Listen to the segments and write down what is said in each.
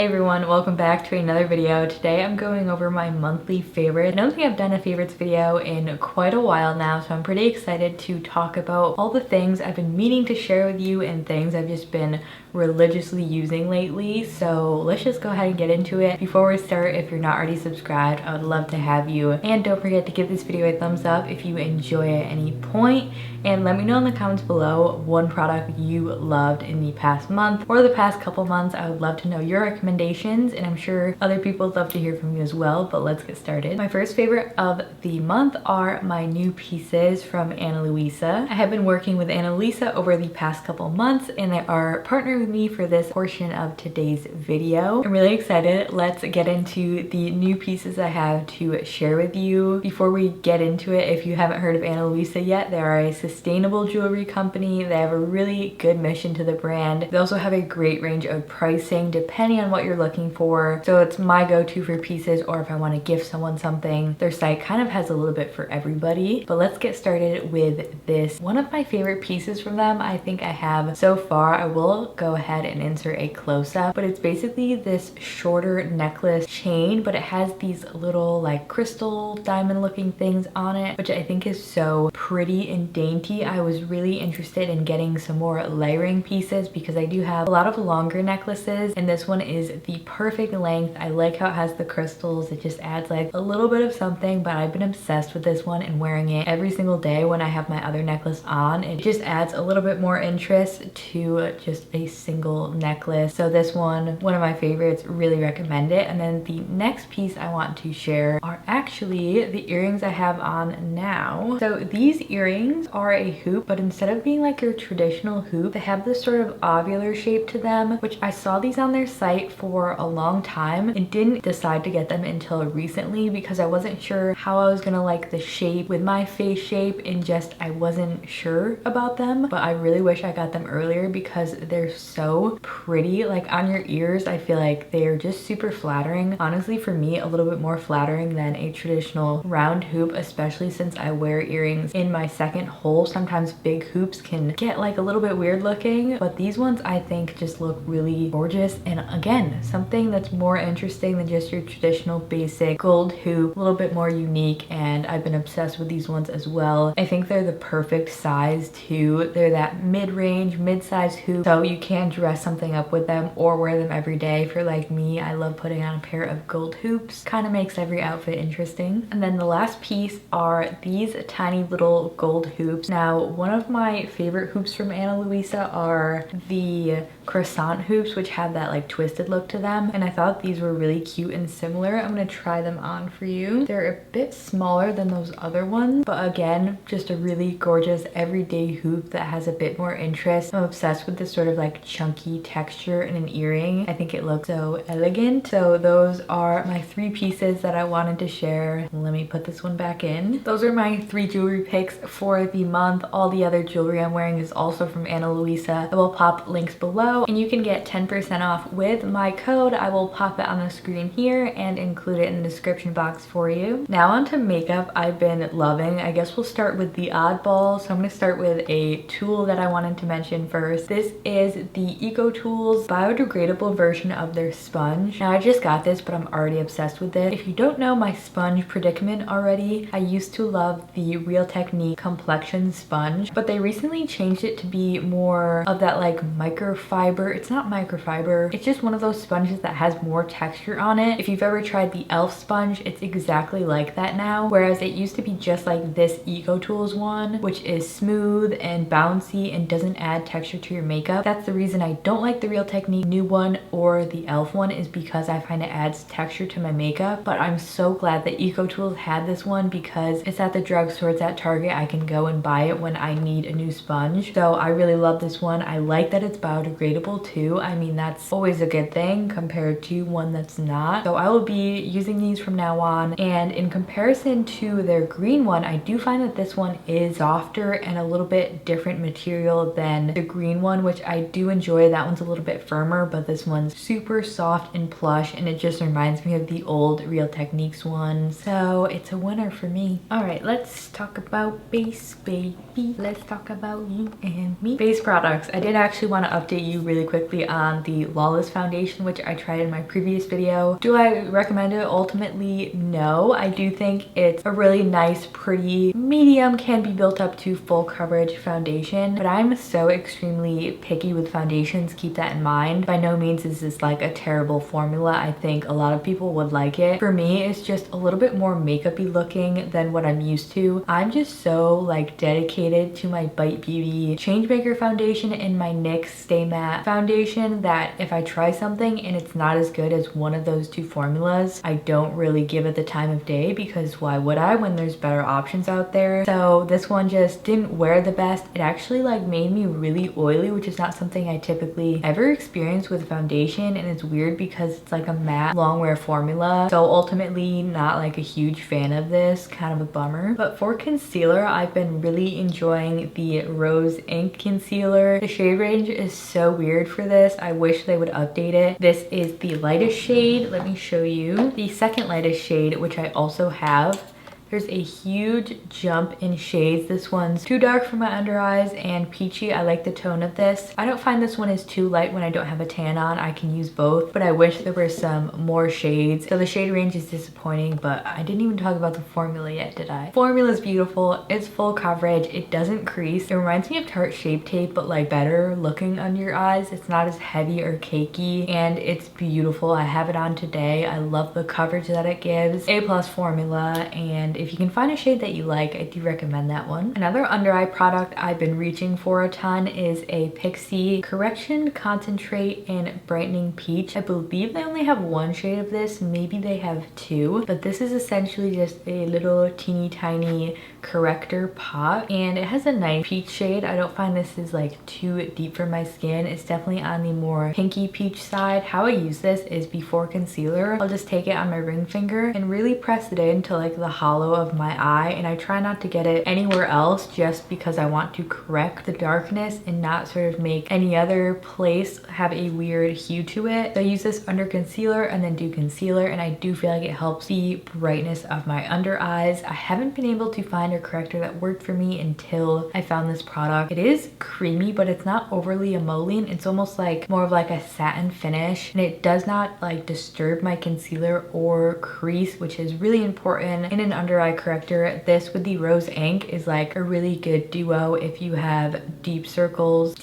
Hey everyone, welcome back to another video. Today I'm going over my monthly favorite. I don't think I've done a favorites video in quite a while now, so I'm pretty excited to talk about all the things I've been meaning to share with you and things I've just been religiously using lately. So let's just go ahead and get into it. Before we start, if you're not already subscribed, I would love to have you. And don't forget to give this video a thumbs up if you enjoy it at any point. And let me know in the comments below one product you loved in the past month or the past couple months. I would love to know your recommendations, and I'm sure other people would love to hear from you as well. But let's get started. My first favorite of the month are my new pieces from Ana Luisa. I have been working with Ana Luisa over the past couple months, and they are partnered with me for this portion of today's video. I'm really excited. Let's get into the new pieces I have to share with you. Before we get into it, if you haven't heard of Ana Luisa yet, they are a sustainable jewelry company. They have a really good mission to the brand. They also have a great range of pricing depending on what you're looking for. So it's my go-to for pieces, or if I want to gift someone something. Their site kind of has a little bit for everybody. But let's get started with this. One of my favorite pieces from them I think I have so far. I will go ahead and insert a close-up, but it's basically this shorter necklace chain, but it has these little like crystal diamond looking things on it, which I think is so pretty and dainty. I was really interested in getting some more layering pieces because I do have a lot of longer necklaces, and this one is the perfect length. I like how it has the crystals. It just adds like a little bit of something, but I've been obsessed with this one and wearing it every single day when I have my other necklace on. It just adds a little bit more interest to just a single necklace. So this one of my favorites, really recommend it. And then the next piece I want to share are actually the earrings I have on now. So these earrings are a hoop, but instead of being like your traditional hoop, they have this sort of ovular shape to them, which I saw these on their site for a long time and didn't decide to get them until recently because I wasn't sure how I was gonna like the shape with my face shape, and just I wasn't sure about them. But I really wish I got them earlier because they're so pretty. Like on your ears, I feel like they're just super flattering. Honestly, for me, a little bit more flattering than a traditional round hoop, especially since I wear earrings in my second hole. Sometimes big hoops can get like a little bit weird looking, but these ones I think just look really gorgeous. And again, something that's more interesting than just your traditional basic gold hoop, a little bit more unique, and I've been obsessed with these ones as well. I think they're the perfect size too. They're that mid-range, mid-size hoop, so you can dress something up with them or wear them every day. For like me, I love putting on a pair of gold hoops. Kind of makes every outfit interesting. And then the last piece are these tiny little gold hoops. Now, one of my favorite hoops from Ana Luisa are the croissant hoops, which have that like twisted look to them, and I thought these were really cute and similar. I'm gonna try them on for you. They're a bit smaller than those other ones, but again, just a really gorgeous everyday hoop that has a bit more interest. I'm obsessed with this sort of like chunky texture in an earring. I think it looks so elegant. So those are my three pieces that I wanted to share. Let me put this one back in. Those are my three jewelry picks for the month. All the other jewelry I'm wearing is also from Ana Luisa. I will pop links below, and you can get 10% off with my code. I will pop it on the screen here and include it in the description box for you. Now onto makeup I've been loving. I guess we'll start with the oddball. So I'm gonna start with a tool that I wanted to mention first. This is the EcoTools biodegradable version of their sponge. Now I just got this, but I'm already obsessed with it. If you don't know my sponge predicament already, I used to love the Real Technique complexion sponge, but they recently changed it to be more of that like microfiber. It's not microfiber, it's just one of those sponges that has more texture on it. If you've ever tried the e.l.f. sponge, it's exactly like that now, whereas it used to be just like this EcoTools one, which is smooth and bouncy and doesn't add texture to your makeup. That's the reason I don't like the Real Technique new one or the e.l.f. one, is because I find it adds texture to my makeup. But I'm so glad that EcoTools had this one because it's at the drugstore, it's at Target. I can go and buy it when I need a new sponge. So I really love this one. I like that it's biodegradable too. I mean, that's always a good thing compared to one that's not. So I will be using these from now on. And in comparison to their green one, I do find that this one is softer and a little bit different material than the green one, which I do enjoy. That one's a little bit firmer, but this one's super soft and plush, and it just reminds me of the old Real Techniques one. So it's a winner for me. All right, let's talk about base. baby. Let's talk about you and me. Face products. I did actually want to update you really quickly on the Lawless foundation, which I tried in my previous video. Do I recommend it? Ultimately, no. I do think it's a really nice, pretty, medium, can be built up to full coverage foundation, but I'm so extremely picky with foundations. Keep that in mind. By no means is this like a terrible formula. I think a lot of people would like it. For me, it's just a little bit more makeup-y looking than what I'm used to. I'm just so like dedicated to my Bite Beauty Changemaker foundation and my NYX Stay Matte foundation that if I try something and it's not as good as one of those two formulas, I don't really give it the time of day, because why would I when there's better options out there? So this one just didn't wear the best. It actually like made me really oily, which is not something I typically ever experience with foundation, and it's weird because it's like a matte long wear formula. So ultimately not like a huge fan of this, kind of a bummer. But for concealer, I've been really enjoying the Rose Ink concealer. The shade range is so weird for this. I wish they would update it. This is the lightest shade. Let me show you the second lightest shade, which I also have. There's a huge jump in shades. This one's too dark for my under eyes and peachy. I like the tone of this. I don't find this one is too light when I don't have a tan on. I can use both, but I wish there were some more shades. So the shade range is disappointing, but I didn't even talk about the formula yet, did I? Formula is beautiful. It's full coverage. It doesn't crease. It reminds me of Tarte Shape Tape, but like better looking under your eyes. It's not as heavy or cakey, and it's beautiful. I have it on today. I love the coverage that it gives. A+ formula, and if you can find a shade that you like, I do recommend that one. Another under eye product I've been reaching for a ton is a Pixi Correction Concentrate in Brightening Peach. I believe they only have one shade of this, maybe they have two, but this is essentially just a little teeny tiny corrector pot, and it has a nice peach shade. I don't find this is like too deep for my skin. It's definitely on the more pinky peach side. How I use this is before concealer, I'll just take it on my ring finger and really press it into like the hollow of my eye, and I try not to get it anywhere else just because I want to correct the darkness and not sort of make any other place have a weird hue to it. So I use this under concealer and then do concealer, and I do feel like it helps the brightness of my under eyes. I haven't been able to find a corrector that worked for me until I found this product. It is creamy, but it's not overly emollient. It's almost like more of like a satin finish, and it does not like disturb my concealer or crease, which is really important in an under eye corrector. This with the Rose Ink is like a really good duo if you have deep circles,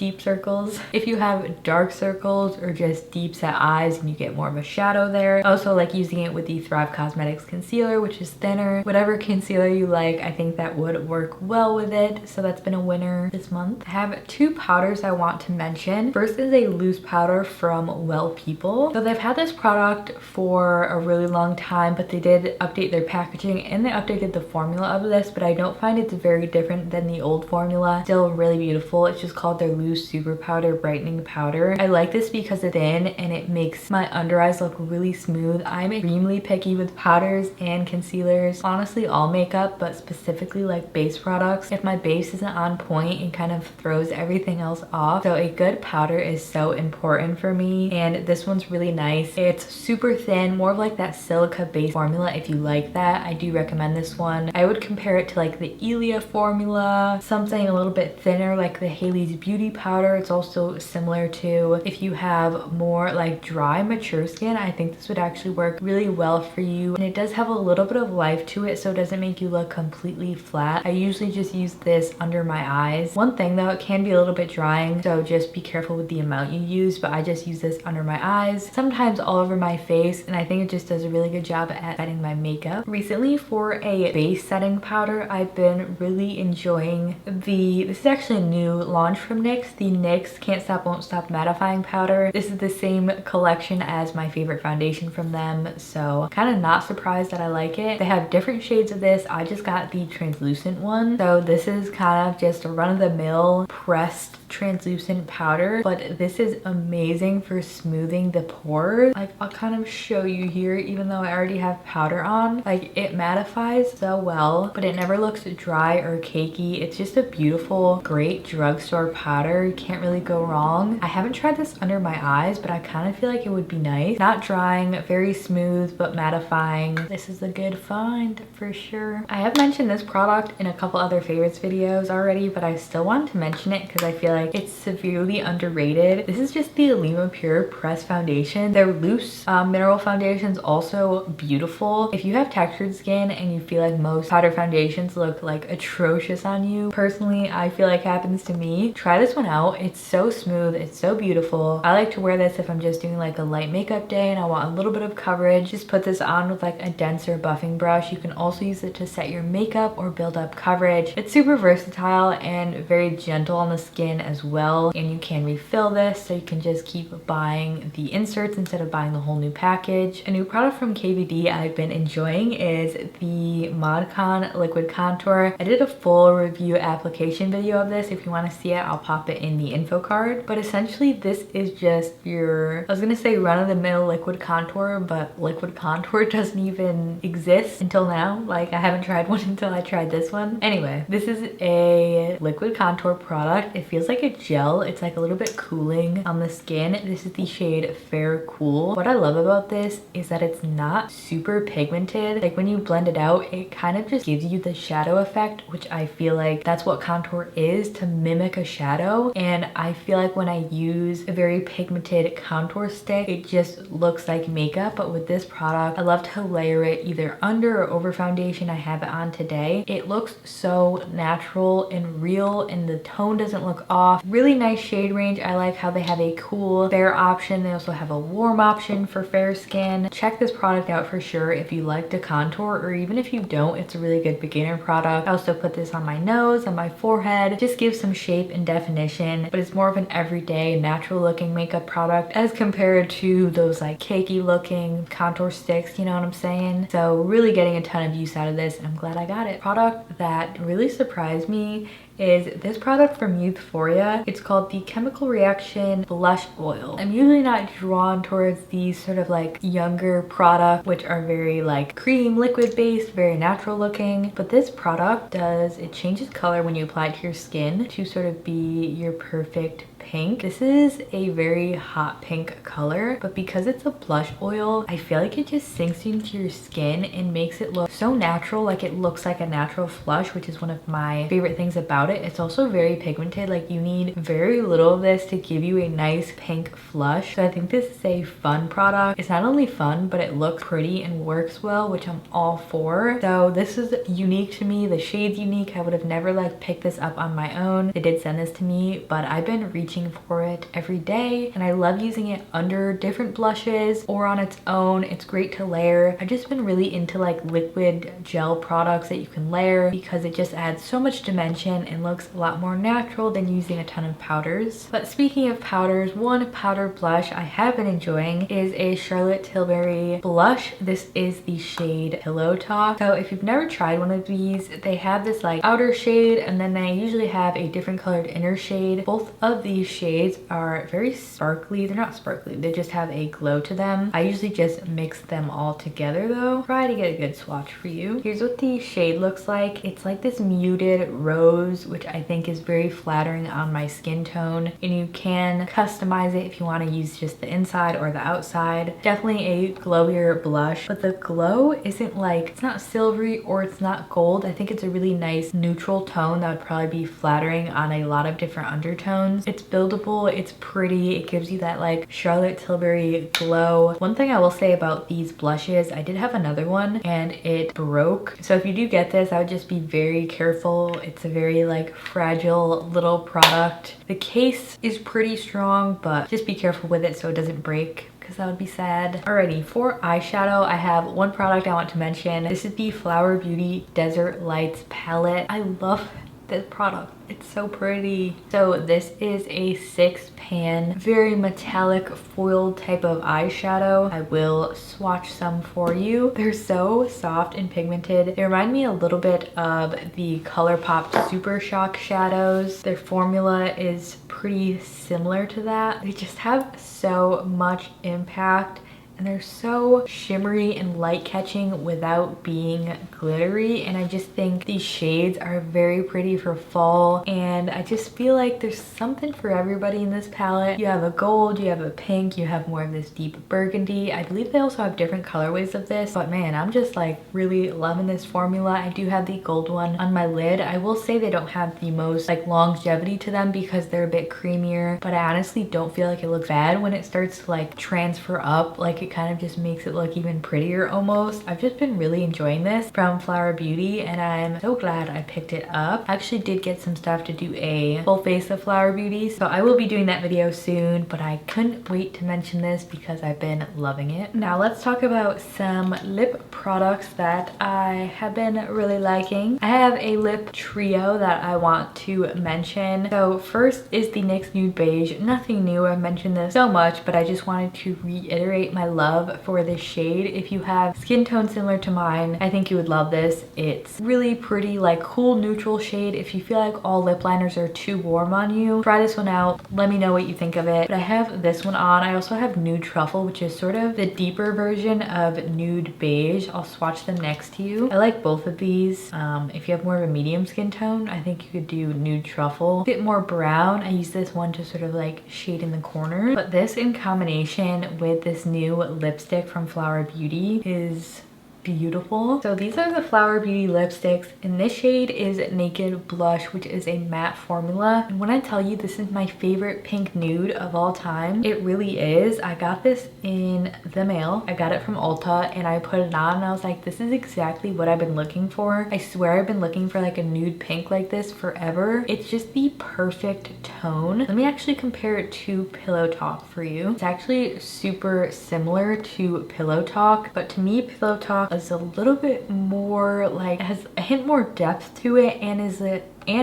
if you have dark circles or just deep set eyes and you get more of a shadow there. I also like using it with the Thrive Cosmetics concealer, which is thinner. Whatever concealer you like, I think that would work well with it. So that's been a winner this month. I have two powders I want to mention. First is a loose powder from Well People. So they've had this product for a really long time, but they did update their packaging and they updated the formula of this, but I don't find it's very different than the old formula. Still really beautiful. It's just called their Loose Super Powder Brightening Powder. I like this because it's thin and it makes my under eyes look really smooth. I'm extremely picky with powders and concealers. Honestly, all makeup, but specifically like base products. If my base isn't on point, it kind of throws everything else off. So a good powder is so important for me, and this one's really nice. It's super thin, more of like that silica base formula. If you like that, I do recommend this one. I would compare it to like the Ilia formula, something a little bit thinner like the Hailey's Beauty powder. It's also similar to, if you have more like dry mature skin, I think this would actually work really well for you, and it does have a little bit of life to it, so it doesn't make you look completely flat. I usually just use this under my eyes. One thing though, it can be a little bit drying, so just be careful with the amount you use, but I just use this under my eyes, sometimes all over my face, and I think it just does a really good job at setting my makeup. Recently, for a base setting powder, I've been really enjoying this is actually a new launch from NYX, the NYX Can't Stop Won't Stop Mattifying Powder. This is the same collection as my favorite foundation from them, so kind of not surprised that I like it. They have different shades of this. I just got the translucent one, so this is kind of just a run-of-the-mill pressed translucent powder, but this is amazing for smoothing the pores. Like, I'll kind of show you here, even though I already have powder on. Like, it mattifies so well, but it never looks dry or cakey. It's just a beautiful, great drugstore powder. You can't really go wrong. I haven't tried this under my eyes, but I kind of feel like it would be nice. Not drying, very smooth, but mattifying. This is a good find for sure. I have mentioned this product product in a couple other favorites videos already, but I still wanted to mention it because I feel like it's severely underrated. This is just the Alima Pure Press Foundation. Their loose mineral foundation's also beautiful. If you have textured skin and you feel like most powder foundations look like atrocious on you, personally, I feel like happens to me, try this one out. It's so smooth, it's so beautiful. I like to wear this if I'm just doing like a light makeup day and I want a little bit of coverage. Just put this on with like a denser buffing brush. You can also use it to set your makeup or build up coverage. It's super versatile and very gentle on the skin as well, and you can refill this, so you can just keep buying the inserts instead of buying the whole new package. A new product from KVD I've been enjoying is the ModCon Liquid Contour. I did a full review application video of this. If you want to see it, I'll pop it in the info card. But essentially this is just your, I was gonna say run-of-the-mill liquid contour, but liquid contour doesn't even exist until now. Like, I haven't tried one until I tried this one. Anyway, this is a liquid contour product. It feels like a gel. It's like a little bit cooling on the skin. This is the shade Fair Cool. What I love about this is that it's not super pigmented. Like, when you blend it out, it kind of just gives you the shadow effect, which I feel like that's what contour is, to mimic a shadow. And I feel like when I use a very pigmented contour stick, it just looks like makeup. But with this product, I love to layer it either under or over foundation. I have it on today. It looks so natural and real, and the tone doesn't look off. Really nice shade range. I like how they have a cool fair option. They also have a warm option for fair skin. Check this product out for sure if you like to contour, or even if you don't, it's a really good beginner product. I also put this on my nose, on my forehead. Just gives some shape and definition, but it's more of an everyday natural looking makeup product as compared to those like cakey looking contour sticks, you know what I'm saying? So really getting a ton of use out of this, and I'm glad I got it. Product that really surprised me is this product from Youthforia. It's called the Chemical Reaction Blush Oil. I'm usually not drawn towards these sort of like younger products, which are very like cream, liquid based, very natural looking. But this product it changes color when you apply it to your skin to sort of be your perfect pink. This is a very hot pink color, but because it's a blush oil, I feel like it just sinks into your skin and makes it look so natural. Like, it looks like a natural flush, which is one of my favorite things about it. It's also very pigmented. Like, you need very little of this to give you a nice pink flush. So I think this is a fun product. It's not only fun, but it looks pretty and works well, which I'm all for. So this is unique to me. The shade's unique. I would have never like picked this up on my own. They did send this to me, but I've been reaching for it every day, and I love using it under different blushes or on its own. It's great to layer. I've just been really into like liquid gel products that you can layer because it just adds so much dimension and looks a lot more natural than using a ton of powders. But speaking of powders, one powder blush I have been enjoying is a Charlotte Tilbury blush. This is the shade Pillow Talk. So if you've never tried one of these, they have this like outer shade, and then they usually have a different colored inner shade. Both of these shades are very sparkly. They're not sparkly, they just have a glow to them. I usually just mix them all together though. Try to get a good swatch for you. Here's what the shade looks like. It's like this muted rose, which I think is very flattering on my skin tone, and you can customize it if you want to use just the inside or the outside. Definitely a glowier blush, but the glow isn't like, it's not silvery or it's not gold. I think it's a really nice neutral tone that would probably be flattering on a lot of different undertones. It's buildable, it's pretty, it gives you that like Charlotte Tilbury glow. One thing I will say about these blushes, I did have another one and it broke. So if you do get this, I would just be very careful. It's a very like fragile little product. The case is pretty strong, but just be careful with it so it doesn't break, because that would be sad. Alrighty, for eyeshadow, I have one product I want to mention. This is the Flower Beauty Desert Lights palette. I love this product. It's so pretty. So this is a 6-pan, very metallic foiled type of eyeshadow. I will swatch some for you. They're so soft and pigmented. They remind me a little bit of the ColourPop Super Shock shadows. Their formula is pretty similar to that. They just have so much impact and they're so shimmery and light catching without being glittery, and I just think these shades are very pretty for fall, and I just feel like there's something for everybody in this palette. You have a gold, you have a pink, you have more of this deep burgundy. I believe they also have different colorways of this, but man, I'm just like really loving this formula. I do have the gold one on my lid. I will say they don't have the most like longevity to them because they're a bit creamier, but I honestly don't feel like it looks bad when it starts to like transfer up. Like it kind of just makes it look even prettier almost. I've just been really enjoying this from Flower Beauty, and I'm so glad I picked it up. I actually did get some stuff to do a full face of Flower Beauty, so I will be doing that video soon, but I couldn't wait to mention this because I've been loving it. Now let's talk about some lip products that I have been really liking. I have a lip trio that I want to mention. So first is the NYX Nude Beige. Nothing new, I've mentioned this so much, but I just wanted to reiterate my love for this shade. If you have skin tone similar to mine, I think you would love this. It's really pretty, like cool neutral shade. If you feel like all lip liners are too warm on you, try this one out. Let me know what you think of it. But I have this one on. I also have Nude Truffle, which is sort of the deeper version of Nude Beige. I'll swatch them next to you. I like both of these. If you have more of a medium skin tone, I think you could do Nude Truffle. A bit more brown. I use this one to sort of like shade in the corner. But this in combination with this new lipstick from Flower Beauty is beautiful. So these are the Flower Beauty lipsticks, and this shade is Naked Blush, which is a matte formula. And when I tell you this is my favorite pink nude of all time, it really is. I got this in the mail. I got it from Ulta and I put it on and I was like, this is exactly what I've been looking for. I swear I've been looking for like a nude pink like this forever. It's just the perfect tone. Let me actually compare it to Pillow Talk for you. It's actually super similar to Pillow Talk, but to me Pillow Talk is a little bit more like, has a hint more depth to it, and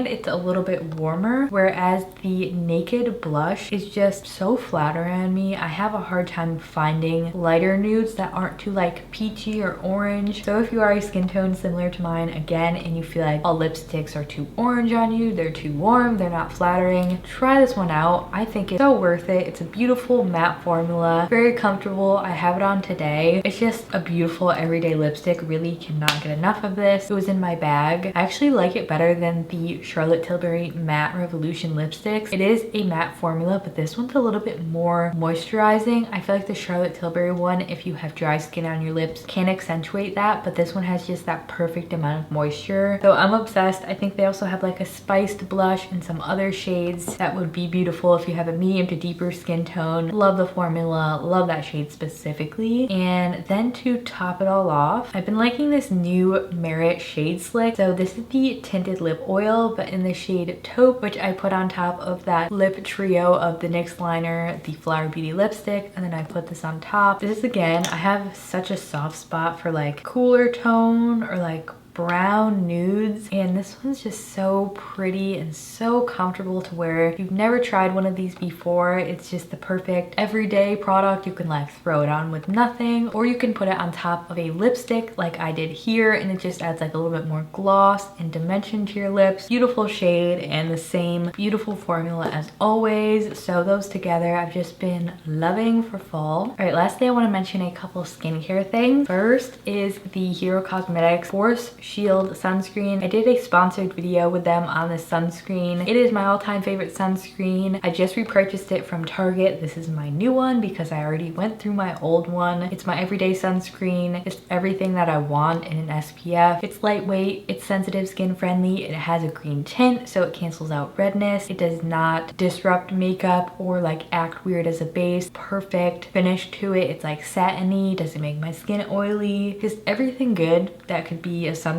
it's a little bit warmer, whereas the Naked Blush is just so flat around me. I have a hard time finding lighter nudes that aren't too like peachy or orange. So if you are a skin tone similar to mine again and you feel like all lipsticks are too orange on you, they're too warm, they're not flattering, try this one out. I think it's so worth it. It's a beautiful matte formula, very comfortable. I have it on today. It's just a beautiful everyday lipstick. Really cannot get enough of this. It was in my bag. I actually like it better than the Charlotte Tilbury Matte Revolution lipsticks. It is a matte formula, but this one's a little bit more moisturizing. I feel like the Charlotte Tilbury one, if you have dry skin on your lips, can accentuate that, but this one has just that perfect amount of moisture. So I'm obsessed. I think they also have like a spiced blush and some other shades that would be beautiful if you have a medium to deeper skin tone. Love the formula, love that shade specifically. And then to top it all off, I've been liking this new Merit Shade Slick. So this is the tinted lip oil, but in the shade Taupe, which I put on top of that lip trio of the NYX liner, the Flower Beauty lipstick, and then I put this on top. This is, again, I have such a soft spot for like cooler tone or like brown nudes, and this one's just so pretty and so comfortable to wear. If you've never tried one of these before, it's just the perfect everyday product. You can like throw it on with nothing, or you can put it on top of a lipstick like I did here, and it just adds like a little bit more gloss and dimension to your lips. Beautiful shade and the same beautiful formula as always. So those together I've just been loving for fall. All right, lastly I want to mention a couple skincare things. First is the Hero Cosmetics Force Shield sunscreen. I did a sponsored video with them on this sunscreen. It is my all-time favorite sunscreen. I just repurchased it from Target. This is my new one because I already went through my old one. It's my everyday sunscreen. It's everything that I want in an SPF. It's lightweight, it's sensitive skin friendly, it has a green tint so it cancels out redness. It does not disrupt makeup or like act weird as a base. Perfect finish to it. It's like satiny, doesn't make my skin oily. Just everything good that could be a sunscreen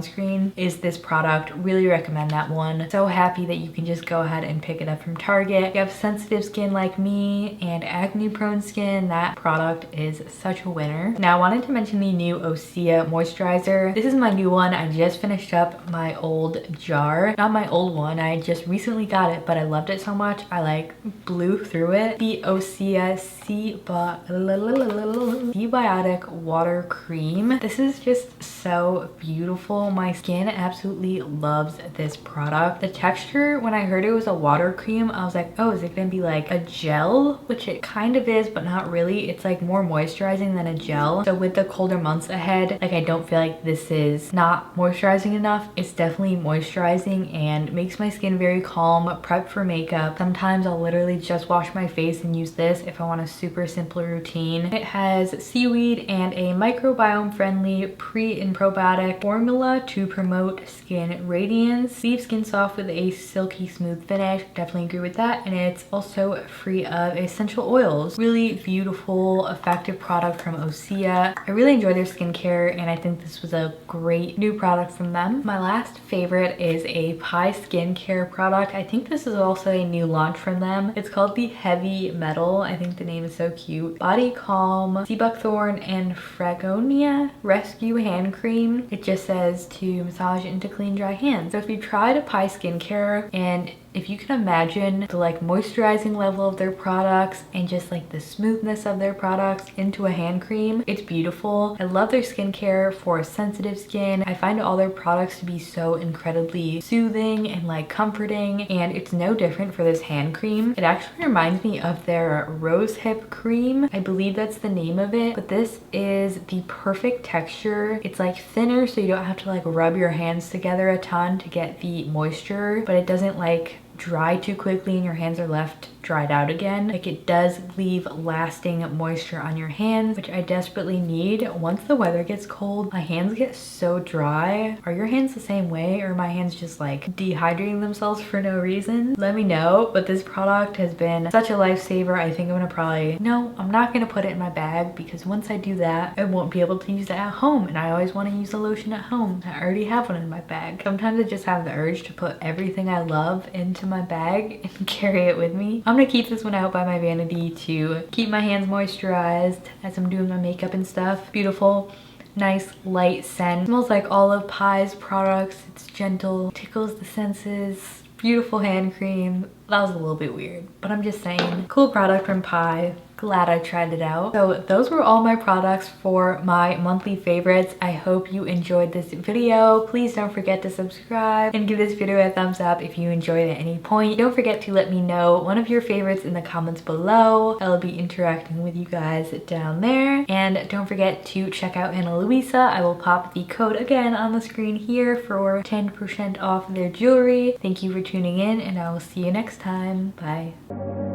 is this product. Really recommend that one. So happy that you can just go ahead and pick it up from Target. If you have sensitive skin like me and acne prone skin, that product is such a winner. Now I wanted to mention the new Osea moisturizer. This is my new one. I just finished up my old jar. Not my old one, I just recently got it, but I loved it so much I like blew through it. The Osea Biotic Water Cream. This is just so beautiful. beautiful. My skin absolutely loves this product. The texture, when I heard it was a water cream, I was like, oh, is it gonna be like a gel? Which it kind of is, but not really. It's like more moisturizing than a gel. So with the colder months ahead, like I don't feel like this is not moisturizing enough. It's definitely moisturizing and makes my skin very calm, prep for makeup. Sometimes I'll literally just wash my face and use this if I want a super simple routine. It has seaweed and a microbiome friendly pre and probiotic formula to promote skin radiance, leave skin soft with a silky smooth finish. Definitely agree with that. And it's also free of essential oils. Really beautiful, effective product from Osea. I really enjoy their skincare and I think this was a great new product from them. My last favorite is a Pie skincare product. I think this is also a new launch from them. It's called the Heavy Metal. I think the name is so cute. Body Calm, Sea Buckthorn, and Fragonia Rescue Hand Cream. It just says to massage into clean, dry hands. So if you tried a Pie skincare, and if you can imagine the like moisturizing level of their products and just like the smoothness of their products into a hand cream, it's beautiful. I love their skincare for sensitive skin. I find all their products to be so incredibly soothing and like comforting, and it's no different for this hand cream. It actually reminds me of their rose hip cream. I believe that's the name of it, but this is the perfect texture. It's like thinner, so you don't have to like rub your hands together a ton to get the moisture, but it doesn't like dry too quickly and your hands are left dried out again. Like it does leave lasting moisture on your hands, which I desperately need. Once the weather gets cold, my hands get so dry. Are your hands the same way, or are my hands just like dehydrating themselves for no reason? Let me know. But this product has been such a lifesaver. I think I'm gonna probably, no, I'm not gonna put it in my bag because once I do that, I won't be able to use it at home, and I always want to use a lotion at home. I already have one in my bag. Sometimes I just have the urge to put everything I love into my bag and carry it with me. I'm gonna keep this one out by my vanity to keep my hands moisturized as I'm doing my makeup and stuff. Beautiful, nice, light scent. Smells like all of Pie's products. It's gentle, tickles the senses. Beautiful hand cream. That was a little bit weird, but I'm just saying. Cool product from Pie. Glad I tried it out. So those were all my products for my monthly favorites. I hope you enjoyed this video. Please don't forget to subscribe and give this video a thumbs up if you enjoyed at any point. Don't forget to let me know one of your favorites in the comments below. I'll be interacting with you guys down there. And don't forget to check out Ana Luisa. I will pop the code again on the screen here for 10% off their jewelry. Thank you for tuning in, and I will see you next time. Bye.